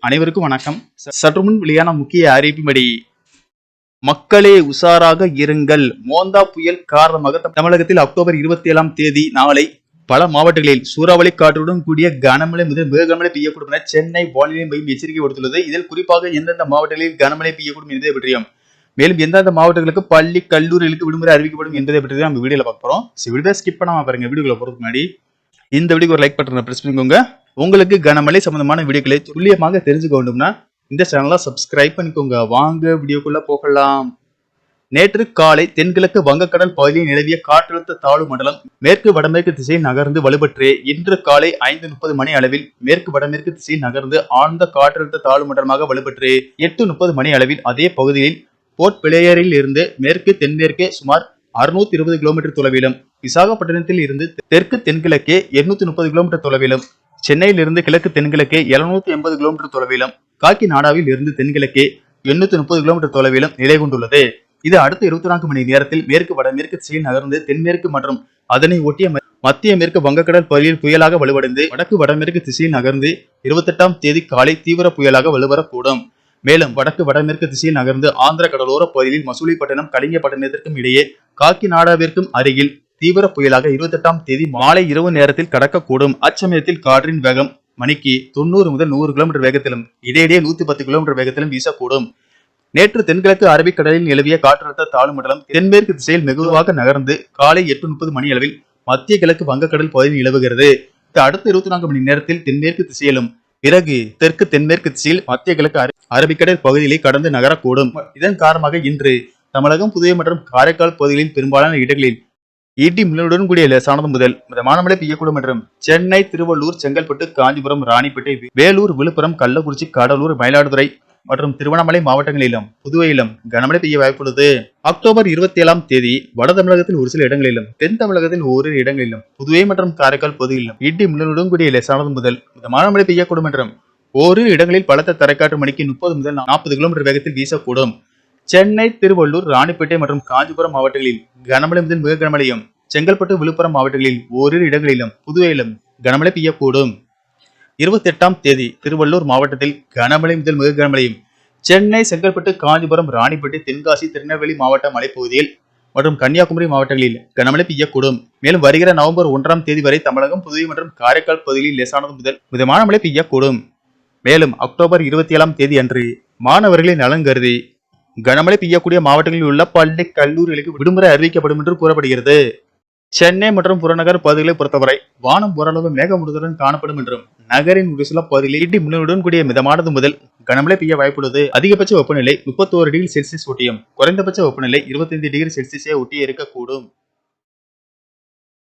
அனைவருக்கும் வணக்கம். சற்று முன் வெளியான முக்கிய அறிவிப்பின்படி மக்களே உஷாராக இருங்கள். மோந்தா புயல் காரணமாக தமிழகத்தில் அக்டோபர் 27ஆம் தேதி நாளை பல மாவட்டங்களில் சூறாவளி காற்றுடன் கூடிய கனமழை முதல் மிக கனமழை பெய்யக்கூடும் என சென்னை வானிலை மையம் எச்சரிக்கை விடுத்துள்ளது. இதில் குறிப்பாக எந்தெந்த மாவட்டங்களில் கனமழை பெய்யக்கூடும் என்பதை பற்றியும், மேலும் எந்தெந்த மாவட்டங்களுக்கு பள்ளி கல்லூரிகளுக்கு விடுமுறை அறிவிக்கப்படும் என்பதை பற்றி நம்ம வீடியோல பார்க்க போறோம். வீடியோ ஸ்கிப் பண்ணாம பாருங்க. வீடியோக்குள்ள போறதுக்கு முன்னாடி இந்த வீடியோக்கு ஒரு லைக் பட்டனை பிரஸ் பண்ணிக்கோங்க. உங்களுக்கு கனமழை சம்பந்தமான வீடியோக்களை துல்லியமாக தெரிஞ்சுக்க வேண்டும்னா இந்த சேனலை சப்ஸ்கிரைப் பண்ணிக்கோங்க. வாங்க வீடியோக்குள்ள போகலாம். நேற்று காலை தென்கிழக்கு வங்கக்கடல் பகுதியில் நிலவிய காற்றழுத்த தாழ்வு மண்டலம் மேற்கு வடமேற்கு திசையில் நகர்ந்து வலுப்பெற்று இன்று காலை 5:30 மணி அளவில் மேற்கு வடமேற்கு திசையில் நகர்ந்து ஆழ்ந்த காற்றழுத்த தாழ்வு மண்டலமாக வலுப்பெற்று 8:30 மணி அளவில் அதே பகுதியில் போர்ட் பிளேயரில் இருந்து மேற்கு தென்மேற்கே சுமார் 620 கிலோமீட்டர் தொலைவிலும், விசாகப்பட்டினத்தில் இருந்து தெற்கு தென்கிழக்கே 830 கிலோமீட்டர் தொலைவிலும், சென்னையில் இருந்து கிழக்கு தென்கிழக்கே 780 கிலோமீட்டர் தொலைவிலும், காக்கிநாடாவில் இருந்து தென்கிழக்கே 830 கிலோமீட்டர் தொலைவிலும் நிலை கொண்டுள்ளது. இது அடுத்த 24 மணி நேரத்தில் மேற்கு வடமேற்கு திசையில் நகர்ந்து தென்மேற்கு மற்றும் அதனை ஒட்டிய மத்திய மேற்கு வங்கக்கடல் பகுதியில் புயலாக வலுவடைந்து வடக்கு வடமேற்கு திசையில் நகர்ந்து 28ஆம் தேதி காலை தீவிர புயலாக வலுவரக்கூடும். மேலும் வடக்கு வடமேற்கு திசையில் நகர்ந்து ஆந்திர கடலோர பகுதியில் மசூலிப்பட்டினம் கலிங்கப்பட்டினத்திற்கும் இடையே காக்கிநாடாவிற்கும் அருகில் தீவிர புயலாக 28ஆம் தேதி மாலை இரவு நேரத்தில் கடக்கக்கூடும். அச்சமயத்தில் காற்றின் வேகம் மணிக்கு 90 முதல் 100 கிலோமீட்டர் வேகத்திலும் இடையிடையே 110 கிலோமீட்டர் வேகத்திலும் வீசக்கூடும். நேற்று தென்கிழக்கு அரபிக்கடலில் நிலவிய காற்றழுத்த தாழ்வு மண்டலம் தென்மேற்கு திசையில் மெதுவாக நகர்ந்து காலை 8:30 மணி அளவில் மத்திய கிழக்கு வங்கக்கடல் பகுதியில் நிலவுகிறது. அடுத்த 24 மணி நேரத்தில் தென்மேற்கு திசையிலும் பிறகு தெற்கு தென்மேற்கு திசையில் மத்திய கிழக்கு அரபிக்கடல் பகுதிகளை கடந்து நகரக்கூடும். இதன் காரணமாக இன்று தமிழகம், புதுவை மற்றும் காரைக்கால் பகுதிகளில் பெரும்பாலான இடங்களில் இடி மின்னலுடன் கூடிய லேசானது முதல் மிதமான மழை பெய்யக்கூடும் என்றும் சென்னை, திருவள்ளூர், செங்கல்பட்டு, காஞ்சிபுரம், ராணிப்பேட்டை, வேலூர், விழுப்புரம், கள்ளக்குறிச்சி, கடலூர், மயிலாடுதுறை மற்றும் திருவண்ணாமலை மாவட்டங்களிலும் புதுவையிலும் கனமழை பெய்ய வாய்ப்புள்ளது. அக்டோபர் 27ஆம் தேதி வட தமிழகத்தில் ஒரு சில இடங்களிலும், தென் தமிழகத்தில் ஓரிரு இடங்களிலும், புதுவை மற்றும் காரைக்கால் பகுதிகளிலும் இடி மின்னலுடன் கூடிய லேசானது முதல் மிதமான மழை பெய்யக்கூடும் என்றும் ஓரிரு இடங்களில் பலத்த தரைக்காற்று மணிக்கு 30 முதல் 40 கிலோமீட்டர் வேகத்தில் வீசக்கூடும். சென்னை, திருவள்ளூர், ராணிப்பேட்டை மற்றும் காஞ்சிபுரம் மாவட்டங்களில் கனமழை முதல் மிக கனமழையும், செங்கல்பட்டு, விழுப்புரம் மாவட்டங்களில் ஓரிரு இடங்களிலும் புதுவையிலும் கனமழை பெய்யக்கூடும். 28ஆம் தேதி திருவள்ளூர் மாவட்டத்தில் கனமழை முதல் மிக கனமழையும், சென்னை, செங்கல்பட்டு, காஞ்சிபுரம், ராணிப்பேட்டை, தென்காசி, திருநெல்வேலி மாவட்ட மலைப்பகுதியில் மற்றும் கன்னியாகுமரி மாவட்டங்களில் கனமழை பெய்யக்கூடும். மேலும் வருகிற நவம்பர் 1ஆம் தேதி வரை தமிழகம், புதுவை மற்றும் காரைக்கால் பகுதியில் லேசானது முதல் மிதமான மழை பெய்யக்கூடும். மேலும் அக்டோபர் 27ஆம் தேதி அன்று மாணவர்களின் நலன் கருதி கனமழை பெய்யக்கூடிய மாவட்டங்களில் உள்ள பள்ளி கல்லூரிகளுக்கு விடுமுறை அறிவிக்கப்படும் என்று கூறப்படுகிறது. சென்னை மற்றும் புறநகர் பகுதிகளை பொறுத்தவரை வானம் ஓரளவு மேகமூட்டத்துடன் காணப்படும் என்றும் நகரின் ஒரு சில பகுதிகளில் இடி மின்னலுடன் கூடிய மிதமானது முதல் கனமழை பெய்ய வாய்ப்புள்ளது. அதிகபட்ச வெப்பநிலை 31 டிகிரி செல்சியஸ் ஒட்டியும் குறைந்தபட்ச வெப்பநிலை 25 டிகிரி செல்சியஸை ஒட்டியே இருக்கக்கூடும்.